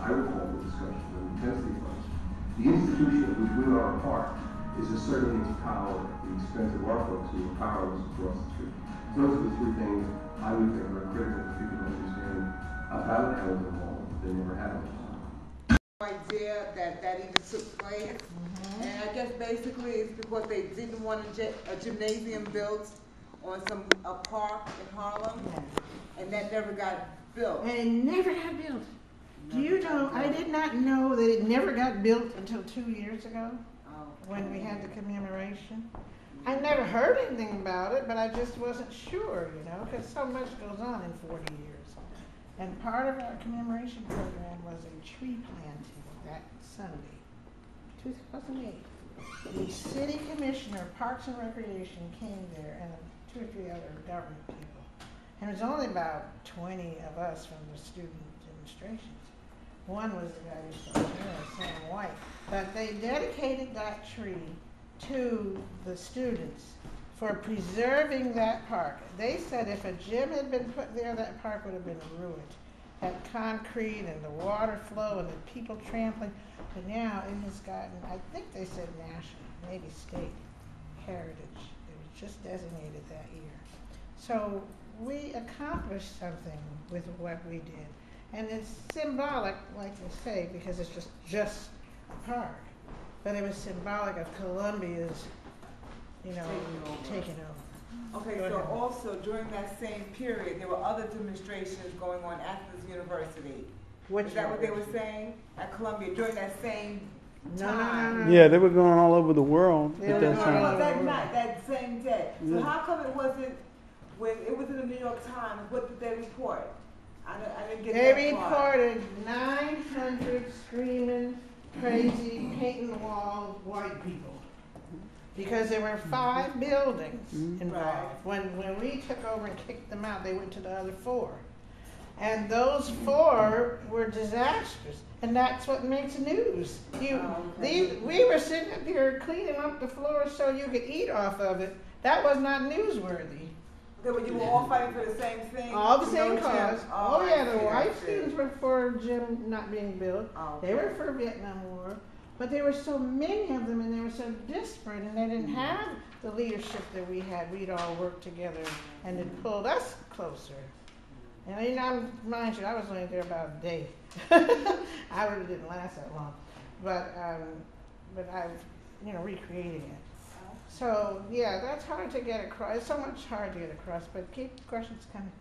I recall the discussion when intensely first. The institution of which we are a part is asserting its power at the expense of our folks who are powerless across the street. Those are the three things I would think are critical for people to understand about housing law that they never had before. Idea that even took place, and I guess basically it's because they didn't want a gymnasium built on a park in Harlem, and that never got built. And it never got built. Do you know, I did not know that it never got built until 2 years ago, when we had the commemoration. I never heard anything about it, but I just wasn't sure, you know, because so much goes on in 40 years. And part of our commemoration program was a tree planting that Sunday, 2008. The city commissioner, Parks and Recreation, came there, and 2 or 3 other government people. And it was only about 20 of us from the student demonstrations. One was the guy who saw Sam White. But they dedicated that tree to the students for preserving that park. They said if a gym had been put there, that park would have been ruined. Had concrete and the water flow and the people trampling. But now it has gotten, I think they said national, maybe state heritage. It was just designated that year. So we accomplished something with what we did. And it's symbolic, like you say, because it's just a park. But it was symbolic of Columbia's, you know, taking over. Okay, so also during that same period, there were other demonstrations going on at this university. Is that what they were saying at Columbia during that same time? No. Yeah, they were going all over the world at that time. No, that night, that same day. So how come it wasn't, when it was in the New York Times, what did they report? I didn't get that They part. reported 900 screaming, crazy, painting the walls, white people. Because there were 5 buildings involved. When we took over and kicked them out, they went to the other 4. And those 4 were disastrous. And that's what makes news. We were sitting up here cleaning up the floor so you could eat off of it. That was not newsworthy. Okay, but you were all fighting for the same thing? All the same cause. Oh yeah, the white see. students were for gym not being built. They were for Vietnam War. But there were so many of them and they were so disparate and they didn't have the leadership that we had. We'd all worked together and it pulled us closer. And you know, mind you, I was only there about a day. I really didn't last that long. But I've, you know, recreating it. So yeah, that's hard to get across. It's so much hard to get across, but keep questions coming.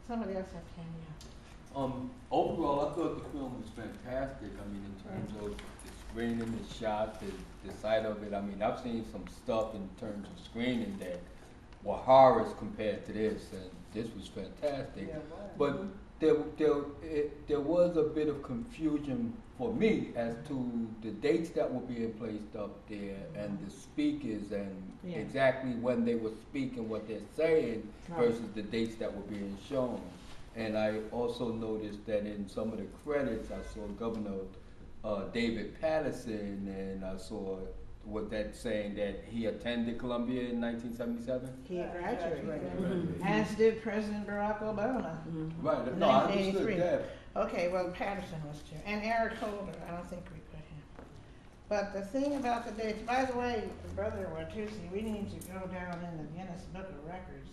Somebody else has camera. Overall, I thought the film was fantastic. I mean, in terms of the screening, the shot, the sight of it. I mean, I've seen some stuff in terms of screening that were horrors compared to this, and this was fantastic. Yeah, but there was a bit of confusion for me as to the dates that were being placed up there and the speakers and exactly when they were speaking what they're saying versus the dates that were being shown. And I also noticed that in some of the credits I saw Governor David Patterson, and I saw that saying that he attended Columbia in 1977? He graduated. As did President Barack Obama. Right, no, I understood that. Okay, well, Patterson was too. And Eric Holder, I don't think we put him. But the thing about the dates, by the way, Brother Watusi, we need to go down in the Guinness Book of Records.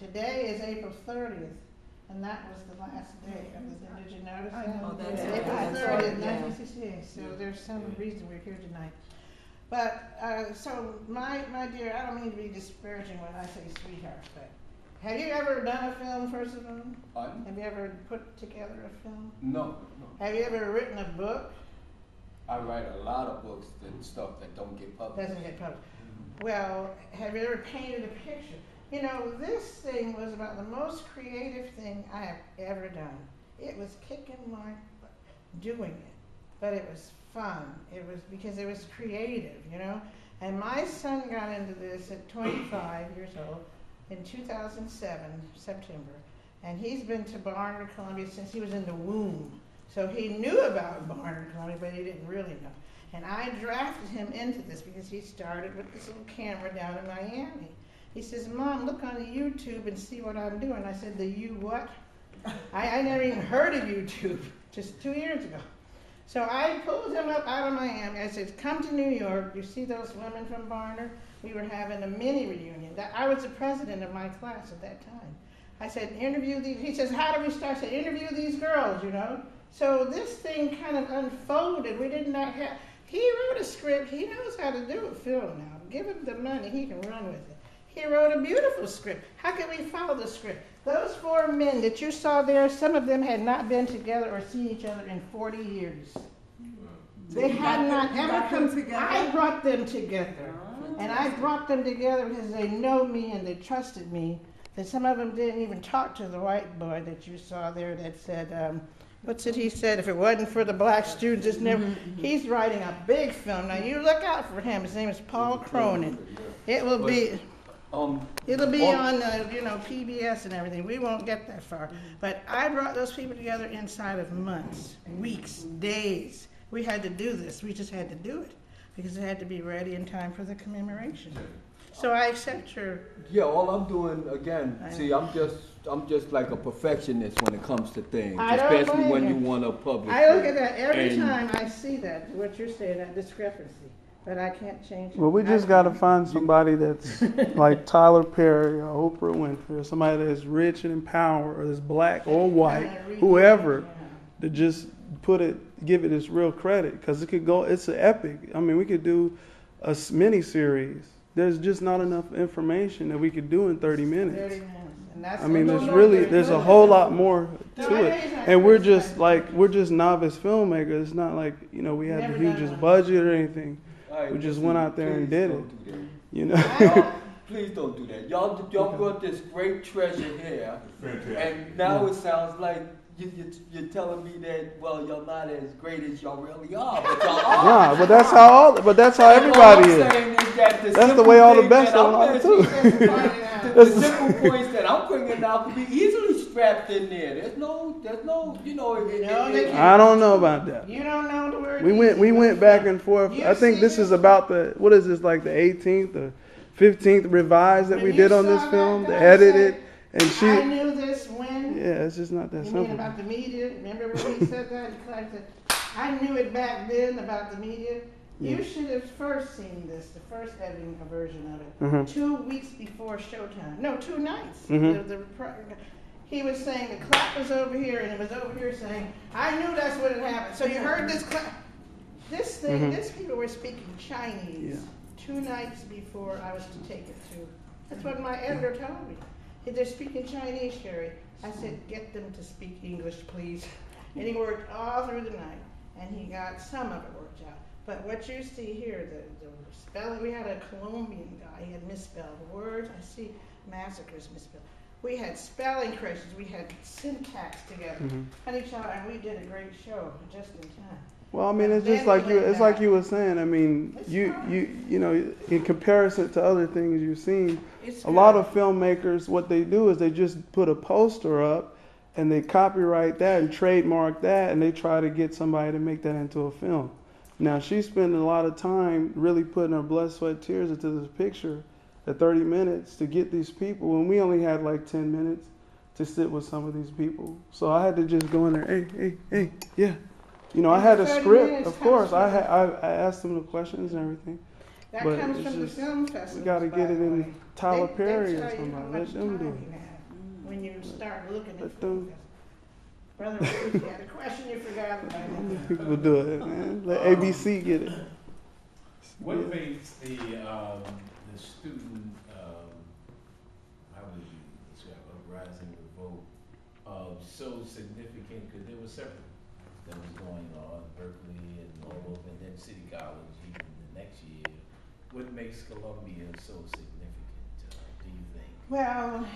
Today is April 30th, and that was the last day of the, did you notice that? Oh, that's April 30th, 1968, so there's some reason we're here tonight. But, so my dear, I don't mean to be disparaging when I say sweetheart, but have you ever done a film, first of all? Pardon? Have you ever put together a film? No. Have you ever written a book? I write a lot of books and stuff that don't get published. Doesn't get published. Well, have you ever painted a picture? You know, this thing was about the most creative thing I have ever done. It was kicking my butt doing it, but it was fun. It was because it was creative, you know. And my son got into this at 25 years old in 2007, September. And he's been to Barnard, Columbia since he was in the womb. So he knew about Barnard, Columbia, but he didn't really know. And I drafted him into this because he started with this little camera down in Miami. He says, Mom, look on YouTube and see what I'm doing. I said, the you what? I never even heard of YouTube just 2 years ago. So I pulled him up out of Miami. I said, come to New York. You see those women from Barner? We were having a mini reunion. I was the president of my class at that time. I said, interview these. He says, how do we start? I said, interview these girls, you know. So this thing kind of unfolded. We did not have, he wrote a script. He knows how to do a film now. Give him the money, he can run with it. He wrote a beautiful script. How can we follow the script? Those 4 men that you saw there, some of them had not been together or seen each other in 40 years. They had not ever come together. I brought them together. And I brought them together because they know me and they trusted me. And some of them didn't even talk to the white boy that you saw there that said, what's it he said, if it wasn't for the black students, it's never, he's writing a big film. Now you look out for him. His name is Paul Cronin. It will be, it'll be on, PBS and everything. We won't get that far. But I brought those people together inside of months, weeks, days. We had to do this. We just had to do it because it had to be ready in time for the commemoration. So I accept your. Yeah, all I'm doing again. See, I'm just like a perfectionist when it comes to things, especially when you want to publish. I look at that every time I see that what you're saying, that discrepancy, but I can't change it. Well, we just got to find somebody that's like Tyler Perry or Oprah Winfrey, or somebody that's rich and empowered, or that's black or white, whoever, to just give it its real credit, because it could go. It's an epic. I mean, we could do a mini series. There's just not enough information that we could do in 30 minutes. 30 minutes. And that's there's a whole lot more to it. And we're just novice filmmakers. It's not like, we had the hugest budget or anything. We just went out there and did it. Please don't do that. Y'all brought this great treasure here. And now it sounds like you're telling me that, well, you're not as great as y'all really are, but y'all are. Yeah, but that's how everybody is. That's the way all the best are too. The simple points that I'm bringing out could be easily strapped in there. There's no, I don't know about that. You don't know the word. We went back and forth. I think this is about what is this, like the 18th or 15th revise that we did on this film, the edited. And I knew this when. Yeah, it's just not that simple. You mean about the media? Remember when he said that? He said, I knew it back then about the media. Yeah. You should have first seen this, the first editing version of it, 2 weeks before showtime. No, 2 nights. He was saying the clap was over here, and it was over here saying, I knew that's what had happened. So you heard this clap. This thing, these people were speaking Chinese 2 nights before I was to take it to. That's what my editor told me. They're speaking Chinese, Sherry. I said, get them to speak English, please. And he worked all through the night, and he got some of it worked out. But what you see here, the spelling, we had a Colombian guy, he had misspelled words. I see massacres misspelled. We had spelling corrections, we had syntax together, and we did a great show just in time. Well, I mean, it's just like you were saying. I mean, you in comparison to other things you've seen, a lot of filmmakers, what they do is they just put a poster up and they copyright that and trademark that, and they try to get somebody to make that into a film. Now, she's spending a lot of time really putting her blood, sweat, tears into this picture at 30 minutes to get these people, and we only had like 10 minutes to sit with some of these people. So I had to just go in there, hey, yeah. I had a script, of course. I asked them the questions and everything. That comes from the film festival. We got to get it in Tyler Perry or somebody. Let them do it. When you start looking at film festivals. Brother, you had a question you forgot about. People will do it, man. Let ABC get it. What makes the student, how would you describe uprising revolt, so significant? Because there were several that was going on, Berkeley and all over, and then City College even the next year. What makes Columbia so significant, do you think? Well,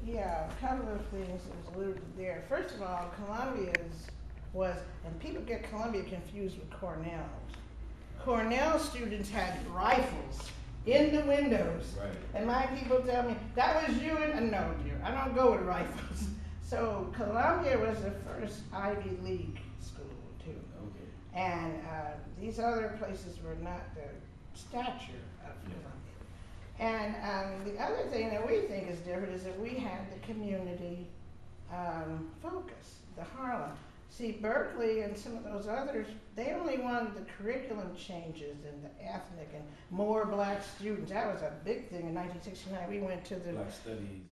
yeah, a couple of things that was alluded there. First of all, Columbia's was, and people get Columbia confused with Cornell's. Cornell students had rifles in the windows. Right. And my people tell me, that was you, and no, dear, I don't go with rifles. So Columbia was the first Ivy League school, too. Okay. And these other places were not the stature of Columbia. And the other thing that we think is different is that we had the community focus, the Harlem. See, Berkeley and some of those others, they only wanted the curriculum changes and the ethnic and more black students. That was a big thing in 1969. We went to the Black studies.